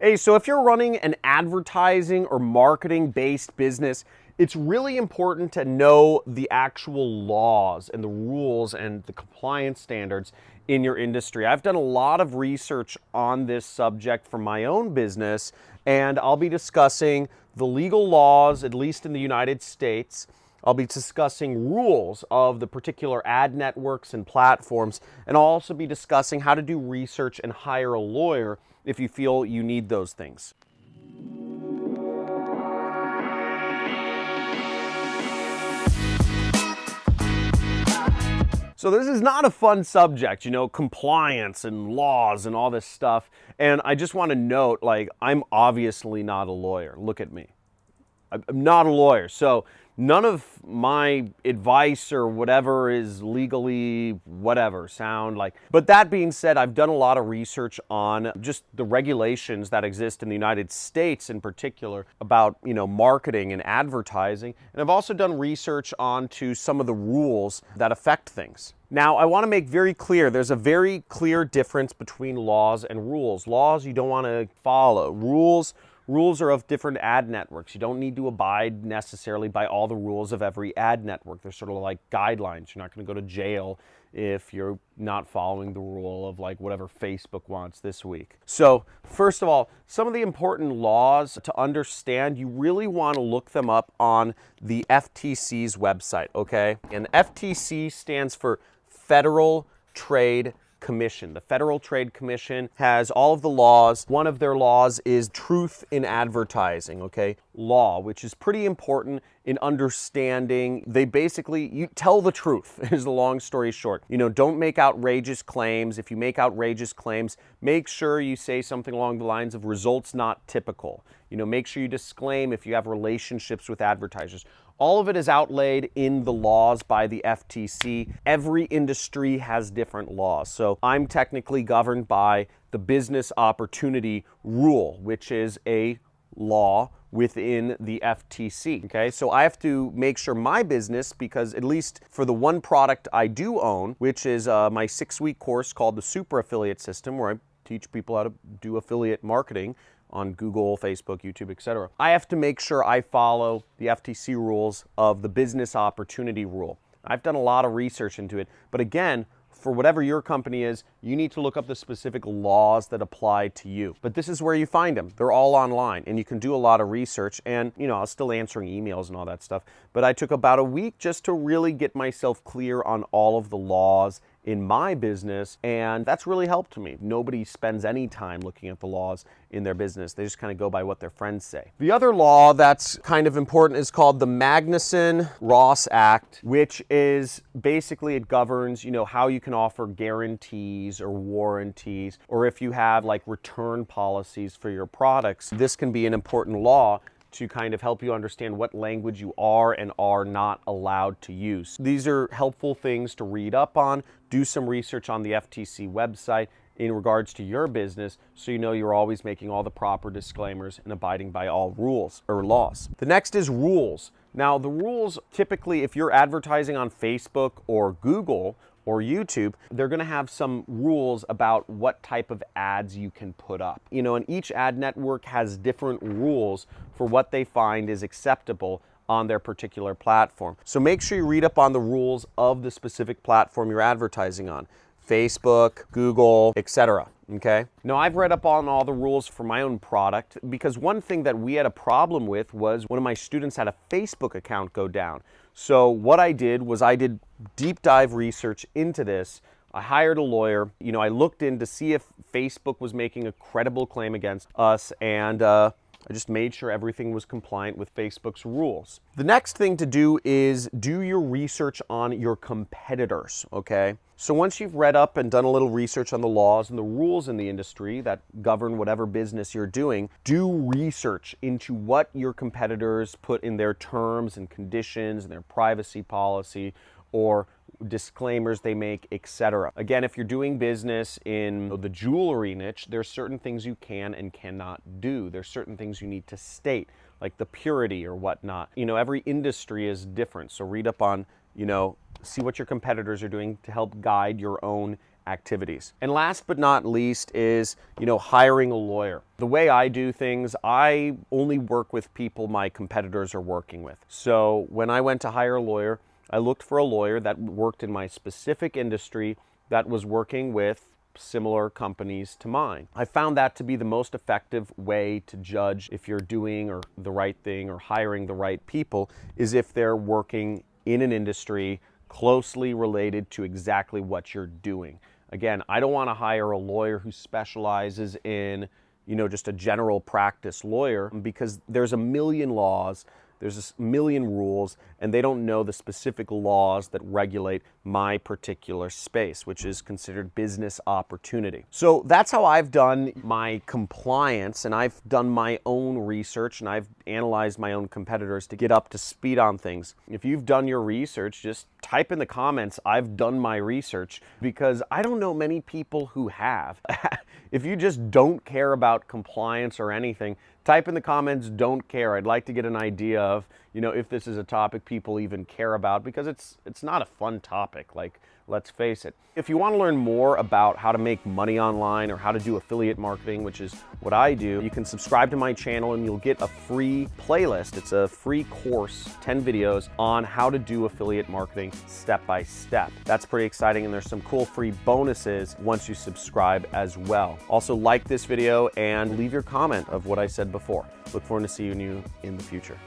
Hey, so if you're running an advertising or marketing-based business, it's really important to know the actual laws and the rules and the compliance standards in your industry. I've done a lot of research on this subject for my own business, and I'll be discussing the legal laws, at least in the United States. I'll be discussing rules of the particular ad networks and platforms, and I'll also be discussing how to do research and hire a lawyer if you feel you need those things. So this is not a fun subject, you know, compliance and laws and all this stuff. And I just want to note, like, I'm obviously not a lawyer. Look at me. I'm not a lawyer. So none of my advice or whatever is legally whatever sound like. But that being said, I've done a lot of research on just the regulations that exist in the United States in particular about, you know, marketing and advertising. And I've also done research onto some of the rules that affect things. Now, I want to make very clear, there's a very clear difference between laws and rules. Laws you don't want to follow. Rules are of different ad networks. You don't need to abide necessarily by all the rules of every ad network. They're sort of like guidelines. You're not going to go to jail if you're not following the rule of like whatever Facebook wants this week. So first of all, some of the important laws to understand, you really want to look them up on the FTC's website, okay? And the FTC stands for Federal Trade Commission. The Federal Trade Commission has all of the laws. One of their laws is truth in advertising, okay? Law, which is pretty important in understanding. They basically, you tell the truth, is the long story short. You know, don't make outrageous claims. If you make outrageous claims, make sure you say something along the lines of results not typical. You know, make sure you disclaim if you have relationships with advertisers. All of it is outlaid in the laws by the FTC. Every industry has different laws. So I'm technically governed by the business opportunity rule, which is a law within the FTC. Okay, so I have to make sure my business, because at least for the one product I do own, which is my 6-week course called the Super Affiliate System, where I teach people how to do affiliate marketing on Google, Facebook, YouTube, etc. I have to make sure I follow the FTC rules of the business opportunity rule. I've done a lot of research into it, but again, for whatever your company is, you need to look up the specific laws that apply to you. But this is where you find them. They're all online, and you can do a lot of research. And, you know, I was still answering emails and all that stuff, but I took about a week just to really get myself clear on all of the laws in my business, and that's really helped me. Nobody spends any time looking at the laws in their business. They just kind of go by what their friends say. The other law that's kind of important is called the Magnuson-Ross Act, which is basically, it governs, you know, how you can offer guarantees or warranties, or if you have like return policies for your products. This can be an important law to kind of help you understand what language you are and are not allowed to use. These are helpful things to read up on. Do some research on the FTC website in regards to your business so you know you're always making all the proper disclaimers and abiding by all rules or laws. The next is rules. Now, the rules, typically, if you're advertising on Facebook or Google or YouTube, they're going to have some rules about what type of ads you can put up. You know, and each ad network has different rules for what they find is acceptable on their particular platform. So make sure you read up on the rules of the specific platform you're advertising on. Facebook, Google, etc. Okay? Now, I've read up on all the rules for my own product, because one thing that we had a problem with was one of my students had a Facebook account go down. So what I did was I did deep dive research into this. I hired a lawyer. You know, I looked in to see if Facebook was making a credible claim against us, and I just made sure everything was compliant with Facebook's rules. The next thing to do is do your research on your competitors, okay? So once you've read up and done a little research on the laws and the rules in the industry that govern whatever business you're doing, do research into what your competitors put in their terms and conditions and their privacy policy or disclaimers they make, etc. Again, if you're doing business in the jewelry niche, there's certain things you can and cannot do. There's certain things you need to state, like the purity or whatnot. You know, every industry is different, so read up on, you know, see what your competitors are doing to help guide your own activities. And last but not least is, hiring a lawyer. The way I do things, I only work with people my competitors are working with. So when I went to hire a lawyer, I looked for a lawyer that worked in my specific industry that was working with similar companies to mine. I found that to be the most effective way to judge if you're doing or the right thing or hiring the right people, is if they're working in an industry closely related to exactly what you're doing. Again, I don't want to hire a lawyer who specializes in, just a general practice lawyer, because there's a million laws, there's a million rules, and they don't know the specific laws that regulate my particular space, which is considered business opportunity. So that's how I've done my compliance, and I've done my own research, and I've analyzed my own competitors to get up to speed on things. If you've done your research, just type in the comments, "I've done my research," because I don't know many people who have. If you just don't care about compliance or anything, type in the comments, "Don't care." I'd like to get an idea of, if this is a topic people even care about, because it's not a fun topic, like, let's face it. If you want to learn more about how to make money online or how to do affiliate marketing, which is what I do, you can subscribe to my channel and you'll get a free playlist. It's a free course, 10 videos on how to do affiliate marketing step by step. That's pretty exciting, and there's some cool free bonuses once you subscribe as well. Also, like this video and leave your comment of what I said before. Look forward to seeing you in the future.